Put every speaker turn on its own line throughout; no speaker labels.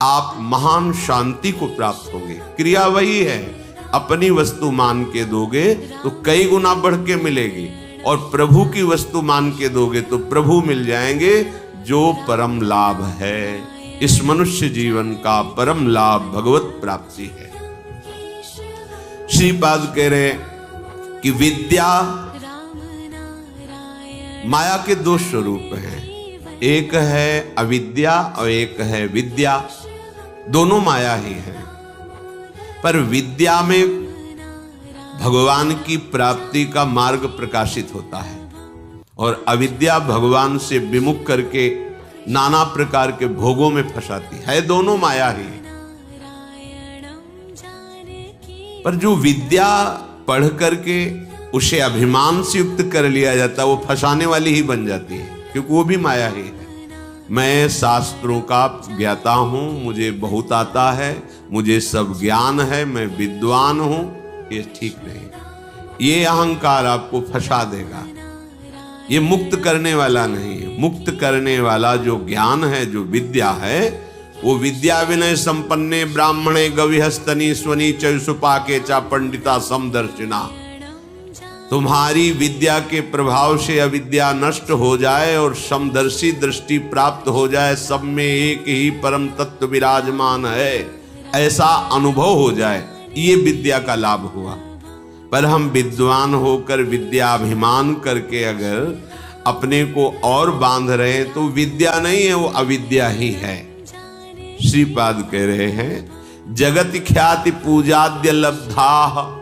आप महान शांति को प्राप्त होंगे। क्रिया वही है, अपनी वस्तु मान के दोगे तो कई गुना बढ़ के मिलेगी, और प्रभु की वस्तु मान के दोगे तो प्रभु मिल जाएंगे, जो परम लाभ है। इस मनुष्य जीवन का परम लाभ भगवत प्राप्ति है। श्रीपाद कह रहे कि विद्या, माया के दो स्वरूप हैं, एक है अविद्या और एक है विद्या। दोनों माया ही है, पर विद्या में भगवान की प्राप्ति का मार्ग प्रकाशित होता है, और अविद्या भगवान से विमुख करके नाना प्रकार के भोगों में फंसाती है। दोनों माया ही, पर जो विद्या पढ़ करके उसे अभिमान से युक्त कर लिया जाता है, वो फंसाने वाली ही बन जाती है, क्योंकि वो भी माया ही है। मैं शास्त्रों का ज्ञाता हूं, मुझे बहुत आता है, मुझे सब ज्ञान है, मैं विद्वान हूं, ये ठीक नहीं। ये अहंकार आपको फंसा देगा, ये मुक्त करने वाला नहीं है। मुक्त करने वाला जो ज्ञान है, जो विद्या है, वो विद्या विनय संपन्ने ब्राह्मणे गविहस्तनी स्वनी चयुसुपाके चा पंडिता समदर्शिना। तुम्हारी विद्या के प्रभाव से अविद्या नष्ट हो जाए और समदर्शी दृष्टि प्राप्त हो जाए, सब में एक ही परम तत्व विराजमान है, ऐसा अनुभव हो जाए, ये विद्या का लाभ हुआ। पर हम विद्वान होकर विद्याभिमान करके अगर अपने को और बांध रहे हैं तो विद्या नहीं है, वो अविद्या ही है। श्रीपाद कह रहे हैं, जगत ख्याति पूजाद्य लब्धा।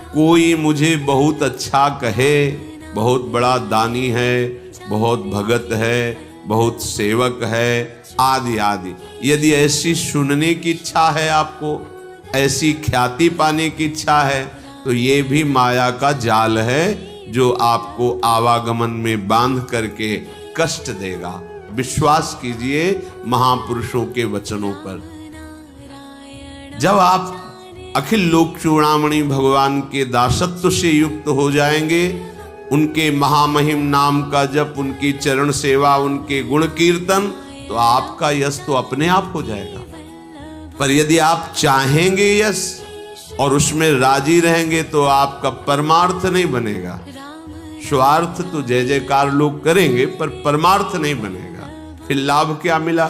कोई मुझे बहुत अच्छा कहे, बहुत बड़ा दानी है, बहुत भगत है, बहुत सेवक है, आदि आदि, यदि ऐसी सुनने की इच्छा है, आपको ऐसी ख्याति पाने की इच्छा है, तो ये भी माया का जाल है, जो आपको आवागमन में बांध करके कष्ट देगा। विश्वास कीजिए महापुरुषों के वचनों पर। जब आप अखिल लोक चूड़ामणि भगवान के दासत्व से युक्त हो जाएंगे, उनके महामहिम नाम का जप, उनकी चरण सेवा, उनके गुण कीर्तन, तो आपका यश तो अपने आप हो जाएगा। पर यदि आप चाहेंगे यश और उसमें राजी रहेंगे, तो आपका परमार्थ नहीं बनेगा। स्वार्थ तो जय जयकार लोग करेंगे, पर परमार्थ नहीं बनेगा। फिर लाभ क्या मिला?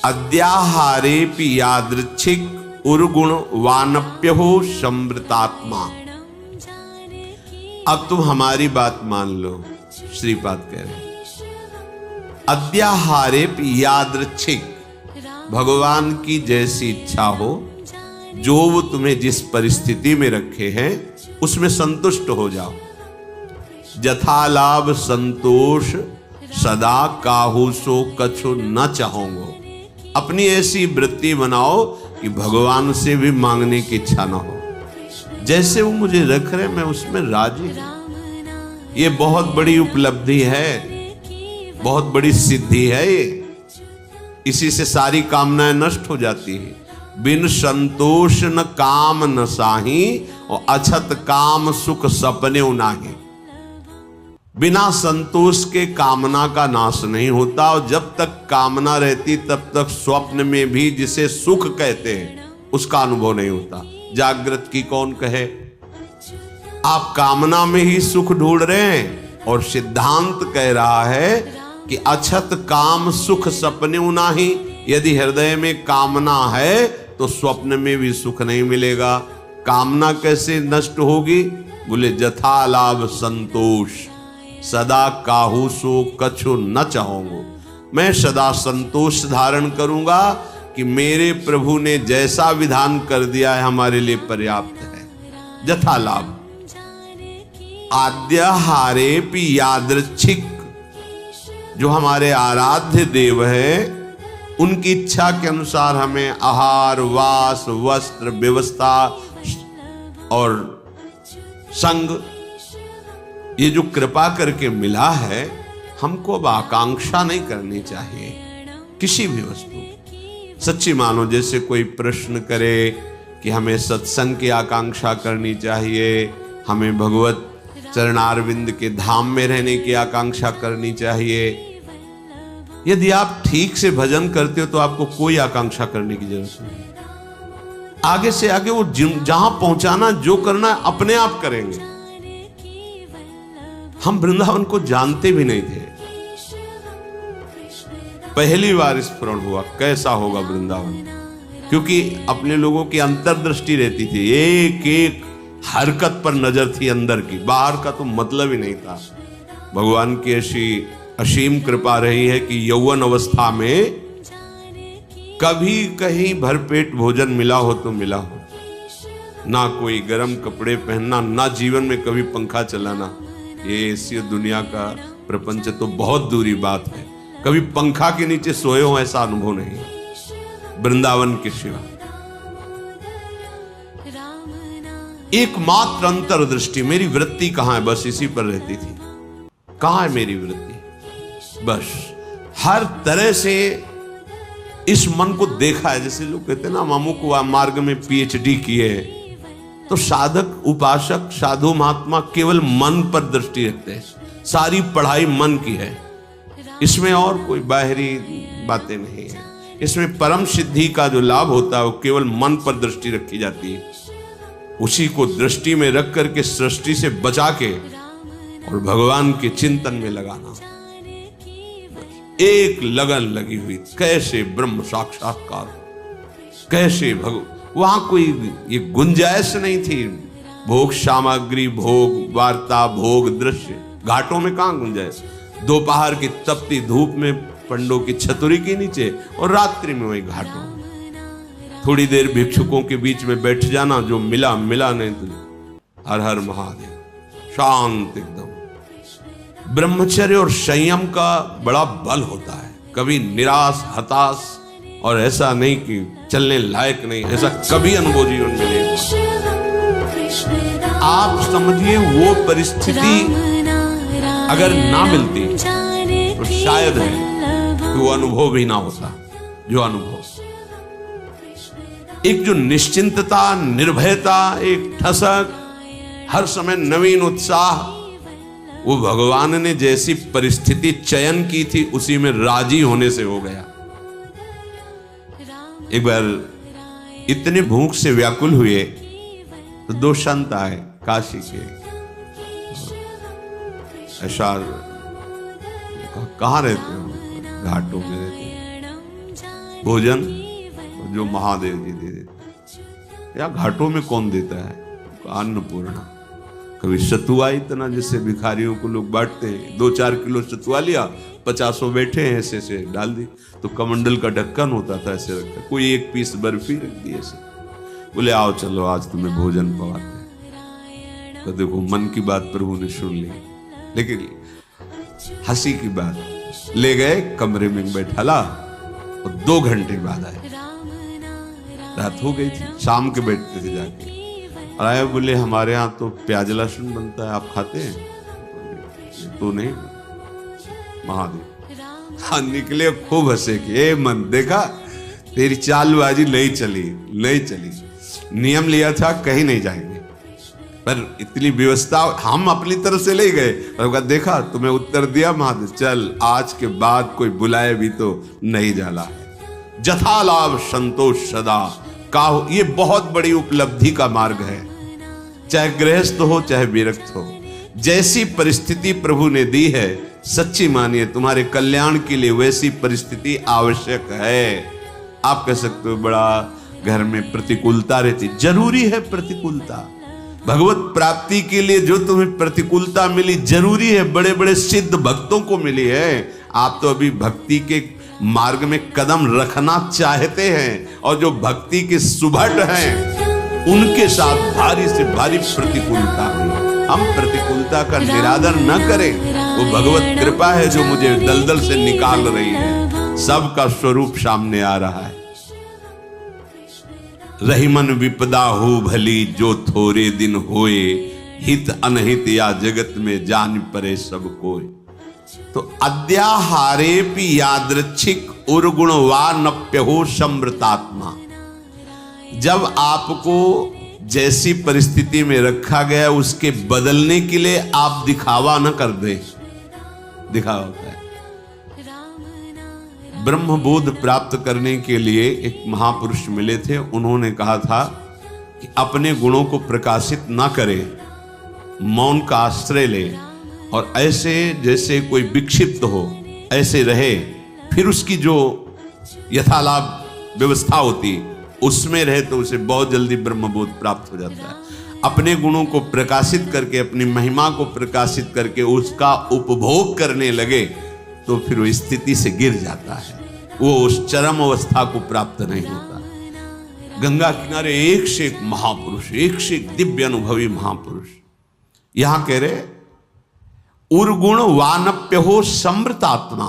अद्याहारेपि यादृच्छिक उर्गुण वानप्य हो समृतात्मा। अब तुम हमारी बात मान लो। श्रीपाद कह रहे, अद्याहारेपि यादृच्छिक, भगवान की जैसी इच्छा हो, जो वो तुम्हें जिस परिस्थिति में रखे हैं उसमें संतुष्ट हो जाओ। जथा लाभ संतोष सदा काहू सो कछु न चाहोगो। अपनी ऐसी वृत्ति बनाओ कि भगवान से भी मांगने की इच्छा न हो। जैसे वो मुझे रख रहे, मैं उसमें राजी हूं। ये बहुत बड़ी उपलब्धि है, बहुत बड़ी सिद्धि है ये। इसी से सारी कामनाएं नष्ट हो जाती है। बिन संतोष न काम न साही, और अछत काम सुख सपने नाही। बिना संतोष के कामना का नाश नहीं होता, और जब तक कामना रहती तब तक स्वप्न में भी जिसे सुख कहते हैं उसका अनुभव नहीं होता। जागृत की कौन कहे? आप कामना में ही सुख ढूंढ रहे हैं, और सिद्धांत कह रहा है कि अछत काम सुख सपने नाही। यदि हृदय में कामना है तो स्वप्न में भी सुख नहीं मिलेगा। कामना कैसे नष्ट होगी? बोले जथा लाभ संतोष सदा काहू सो कछु न चाहूंगो। मैं सदा संतोष धारण करूंगा कि मेरे प्रभु ने जैसा विधान कर दिया है हमारे लिए पर्याप्त है। जथा लाभ। आद्याहारेपि यादृच्छिक, जो हमारे आराध्य देव है, उनकी इच्छा के अनुसार हमें आहार, वास, वस्त्र, व्यवस्था और संग, ये जो कृपा करके मिला है, हमको अब आकांक्षा नहीं करनी चाहिए किसी भी वस्तु की। सच्ची मानो, जैसे कोई प्रश्न करे कि हमें सत्संग की आकांक्षा करनी चाहिए, हमें भगवत चरणारविंद के धाम में रहने की आकांक्षा करनी चाहिए, यदि आप ठीक से भजन करते हो तो आपको कोई आकांक्षा करने की जरूरत नहीं। आगे से आगे वो जहां पहुंचाना जो करना अपने आप करेंगे। हम वृंदावन को जानते भी नहीं थे, पहली बार स्मरण हुआ कैसा होगा वृंदावन, क्योंकि अपने लोगों की अंतर्दृष्टि रहती थी, एक एक हरकत पर नजर थी अंदर की, बाहर का तो मतलब ही नहीं था। भगवान की ऐसी असीम कृपा रही है कि यौवन अवस्था में कभी कहीं भरपेट भोजन मिला हो तो मिला हो, ना कोई गर्म कपड़े पहनना, ना जीवन में कभी पंखा चलाना। ये ऐसी दुनिया का प्रपंच तो बहुत दूरी बात है, कभी पंखा के नीचे सोए हो ऐसा अनुभव नहीं वृंदावन के सिवा। एकमात्र अंतर्दृष्टि, मेरी वृत्ति कहां है, बस इसी पर रहती थी। कहां है मेरी वृत्ति, बस हर तरह से इस मन को देखा है। जैसे लोग कहते हैं ना, मामू को मार्ग में पीएचडी किए, तो साधक उपासक साधु महात्मा केवल मन पर दृष्टि रखते हैं। सारी पढ़ाई मन की है, इसमें और कोई बाहरी बातें नहीं है। इसमें परम सिद्धि का जो लाभ होता है वो केवल मन पर दृष्टि रखी जाती है। उसी को दृष्टि में रख करके सृष्टि से बचा के और भगवान के चिंतन में लगाना, एक लगन लगी हुई, कैसे ब्रह्म साक्षात्कार, कैसे वहां कोई ये गुंजाइश नहीं थी। भोग सामग्री, भोग वार्ता, भोग दृश्य, घाटों में कहां गुंजाइश। दोपहर की तपती धूप में पंडों की छतुरी के नीचे और रात्रि में वही घाटों में थोड़ी देर भिक्षुकों के बीच में बैठ जाना, जो मिला मिला, नहीं तो हर हर महादेव, शांत एकदम। ब्रह्मचर्य और संयम का बड़ा बल होता है, कभी निराश हताश और ऐसा नहीं कि चलने लायक नहीं, ऐसा कभी अनुभव जीवन में नहीं हुआ। आप समझिए वो परिस्थिति अगर ना मिलती तो शायद है कि वो अनुभव भी ना होता जो अनुभव। एक जो निश्चिंतता, निर्भयता, एक ठसक, हर समय नवीन उत्साह, वो भगवान ने जैसी परिस्थिति चयन की थी उसी में राजी होने से हो गया। एक बार इतने भूख से व्याकुल हुए तो दो संत आए काशी के। ऐसा कहाँ रहते हो? घाटों में रहते हैं। भोजन जो महादेव जी दे देते, या घाटों में कौन देता है? अन्नपूर्णा। कभी सतुआ, इतना जैसे भिखारियों को लोग बांटते हैं, 2-4 किलो सतुआ लिया, 50 बैठे हैं, ऐसे ऐसे डाल दी। तो कमंडल का ढक्कन होता था, ऐसे रखा, कोई 1 पीस बर्फी रख दी ऐसे, बोले आओ चलो आज तुम्हें भोजन पवाते हैं। तो देखो मन की बात प्रभु ने सुन ली, लेकिन हंसी की बात, ले गए कमरे में बैठाला और 2 घंटे बाद आए। रात हो गई थी, शाम के बैठते थे जाके, और आए, बोले हमारे यहाँ तो प्याज लहसुन बनता है, आप खाते हैं? तो नहीं। महादेव हाँ निकले, खूब हंसे कि ए मन, देखा तेरी चालबाजी नहीं चली। नियम लिया था कहीं नहीं जाएंगे, पर इतनी व्यवस्था हम अपनी तरफ से ले गए, और देखा तुम्हें उत्तर दिया महादेव, चल आज के बाद कोई बुलाए भी तो नहीं जाला है। जथा लाभ संतोष सदा काहो, ये बहुत बड़ी उपलब्धि का मार्ग है। चाहे गृहस्थ हो चाहे विरक्त हो, जैसी परिस्थिति प्रभु ने दी है, सच्ची मानिए तुम्हारे कल्याण के लिए वैसी परिस्थिति आवश्यक है। आप कह सकते हो बड़ा घर में प्रतिकूलता रहती, जरूरी है प्रतिकूलता। भगवत प्राप्ति के लिए जो तुम्हें प्रतिकूलता मिली जरूरी है, बड़े बड़े सिद्ध भक्तों को मिली है। आप तो अभी भक्ति के मार्ग में कदम रखना चाहते हैं, और जो भक्ति के सुभट हैं उनके साथ भारी से भारी प्रतिकूलता हुई। हम प्रतिकूलता का निरादर न करें, वो भगवत कृपा है जो मुझे दलदल से निकाल रही है। सबका स्वरूप सामने आ रहा है। रहीमन विपदा हो भली, जो थोड़े दिन होए, हित अनहित या जगत में जान परे सब कोई। तो अद्याहारेपि यादृच्छिक उर्गुणवा नप्यहो समृतात्मा। जब आपको जैसी परिस्थिति में रखा गया उसके बदलने के लिए आप दिखावा न कर दे। दिखावा होता है, ब्रह्मबोध प्राप्त करने के लिए एक महापुरुष मिले थे। उन्होंने कहा था कि अपने गुणों को प्रकाशित ना करे, मौन का आश्रय ले और ऐसे जैसे कोई विक्षिप्त हो ऐसे रहे, फिर उसकी जो यथालाभ व्यवस्था होती उसमें रहे तो उसे बहुत जल्दी ब्रह्मबोध प्राप्त हो जाता है। अपने गुणों को प्रकाशित करके, अपनी महिमा को प्रकाशित करके उसका उपभोग करने लगे तो फिर वो स्थिति से गिर जाता है, वो उस चरम अवस्था को प्राप्त नहीं होता। गंगा किनारे एक से एक महापुरुष, एक से एक दिव्य अनुभवी महापुरुष। यहां कह रहे उर्गुण वानप्य हो समृतात्मा।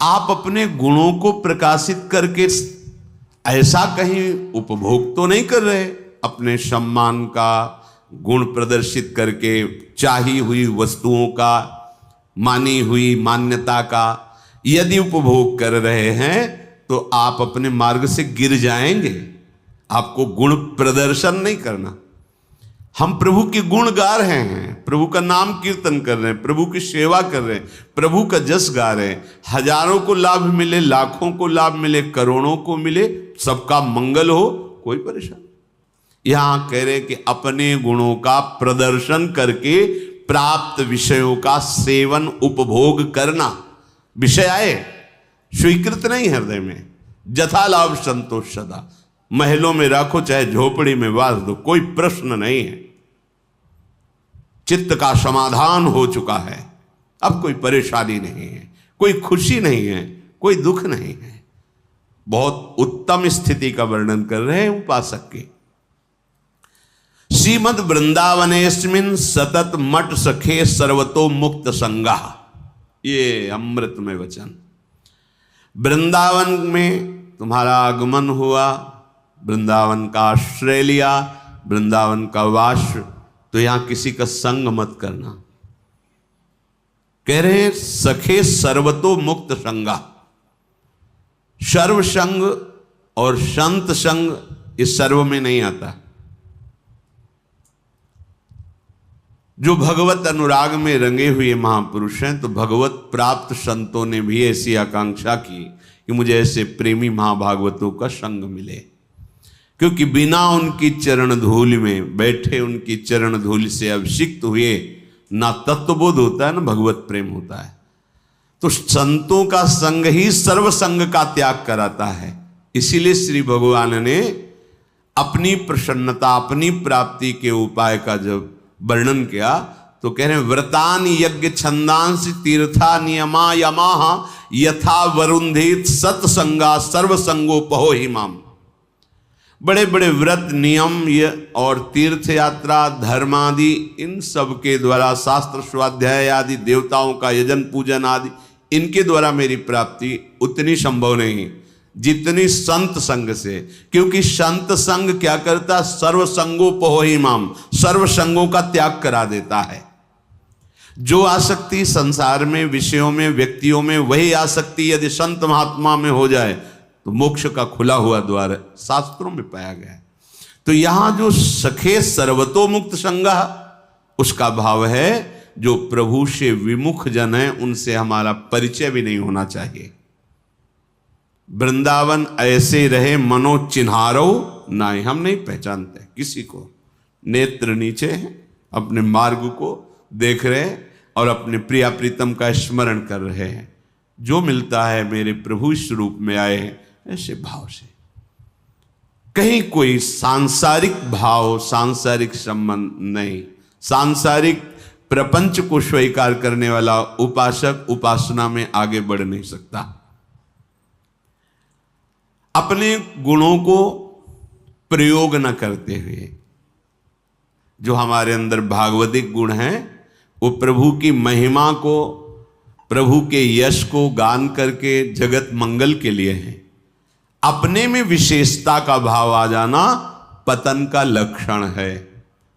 आप अपने गुणों को प्रकाशित करके ऐसा कहीं उपभोग तो नहीं कर रहे, अपने सम्मान का गुण प्रदर्शित करके, चाही हुई वस्तुओं का, मानी हुई मान्यता का यदि उपभोग कर रहे हैं तो आप अपने मार्ग से गिर जाएंगे। आपको गुण प्रदर्शन नहीं करना। हम प्रभु के गुण गा रहे हैं, प्रभु का नाम कीर्तन कर रहे हैं, प्रभु की सेवा कर रहे हैं, प्रभु का जस गा रहे हैं। हजारों को लाभ मिले, लाखों को लाभ मिले, करोड़ों को मिले, सबका मंगल हो, कोई परेशान। यहां कह रहे कि अपने गुणों का प्रदर्शन करके प्राप्त विषयों का सेवन उपभोग करना, विषय आए स्वीकृत नहीं हृदय में, जथा लाभ संतोष सदा। महलों में राखो चाहे झोपड़ी में वास दो, कोई प्रश्न नहीं है। चित्त का समाधान हो चुका है, अब कोई परेशानी नहीं है, कोई खुशी नहीं है, कोई दुख नहीं है। बहुत उत्तम स्थिति का वर्णन कर रहे हैं उपासक के। श्रीमद वृंदावनेस्मिन् सतत मठ सखे सर्वतो मुक्त संगा। ये अमृतमय वचन। वृंदावन में तुम्हारा आगमन हुआ, वृंदावन का आश्रय लिया, वृंदावन का वास, तो यहां किसी का संग मत करना। कह रहे हैं सखे सर्वतो मुक्त संगा। सर्व संग और संत संग इस सर्व में नहीं आता। जो भगवत अनुराग में रंगे हुए महापुरुष हैं, तो भगवत प्राप्त संतों ने भी ऐसी आकांक्षा की कि मुझे ऐसे प्रेमी महाभागवतों का संग मिले, क्योंकि बिना उनकी चरण धूलि में बैठे, उनकी चरण धूलि से अभिषिक्त हुए ना तत्वबोध होता है ना भगवत प्रेम होता है। तो संतों का संग ही सर्व संग का त्याग कराता है। इसीलिए श्री भगवान ने अपनी प्रसन्नता, अपनी प्राप्ति के उपाय का जब वर्णन किया तो कह रहे हैं व्रतान यज्ञ छंदांस तीर्था नियमा यमाह यथा वरुंधित सत्संगा सर्वसंगोपहो हिमाम। बड़े बड़े व्रत, नियम और तीर्थ यात्रा, धर्मादि, इन सब के द्वारा, शास्त्र स्वाध्याय आदि, देवताओं का यजन पूजन आदि, इनके द्वारा मेरी प्राप्ति उतनी संभव नहीं जितनी संत संग से। क्योंकि संत संग क्या करता? सर्व संगोपहो हिमाम, सर्व संगों का त्याग करा देता है। जो आसक्ति संसार में, विषयों में, व्यक्तियों में, वही आसक्ति यदि संत महात्मा में हो जाए तो मोक्ष का खुला हुआ द्वार शास्त्रों में पाया गया है। तो यहां जो सखे सर्वतो मुक्त संगा, उसका भाव है जो प्रभु से विमुख जन है उनसे हमारा परिचय भी नहीं होना चाहिए। वृंदावन ऐसे रहे मनो चिन्हारो नाई, हम नहीं पहचानते किसी को, नेत्र नीचे हैं, अपने मार्ग को देख रहे हैं और अपने प्रिया प्रीतम का स्मरण कर रहे हैं। जो मिलता है मेरे प्रभु इस रूप में आए हैं, ऐसे भाव से। कहीं कोई सांसारिक भाव, सांसारिक संबंध नहीं। सांसारिक प्रपंच को स्वीकार करने वाला उपासक उपासना में आगे बढ़ नहीं सकता। अपने गुणों को प्रयोग न करते हुए, जो हमारे अंदर भागवतिक गुण हैं, वो प्रभु की महिमा को, प्रभु के यश को गान करके जगत मंगल के लिए हैं। अपने में विशेषता का भाव आ जाना पतन का लक्षण है।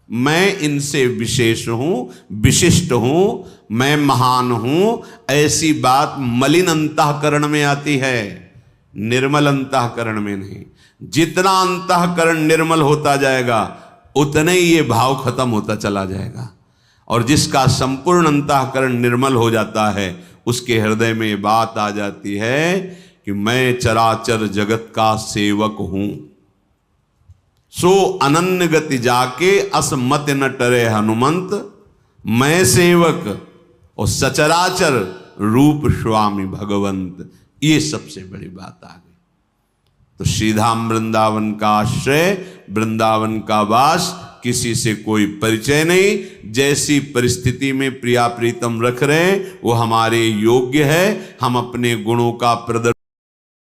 मैं इनसे विशेष हूं, विशिष्ट हूं, मैं महान हूं, ऐसी बात मलिन अंतःकरण में आती है, निर्मल अंतःकरण में नहीं। जितना अंतःकरण निर्मल होता जाएगा उतने ही ये भाव खत्म होता चला जाएगा। और जिसका संपूर्ण अंतःकरण निर्मल हो जाता है उसके हृदय में ये बात आ जाती है कि मैं चराचर जगत का सेवक हूं। सो अनन्य गति जाके असमत न टरे हनुमंत, मैं सेवक और सचराचर रूप स्वामी भगवंत। ये सबसे बड़ी बात आ गई। तो श्रीधाम वृंदावन का आश्रय, वृंदावन का वास, किसी से कोई परिचय नहीं। जैसी परिस्थिति में प्रिया प्रीतम रख रहे हैं वो हमारे योग्य है। हम अपने गुणों का प्रदर्शन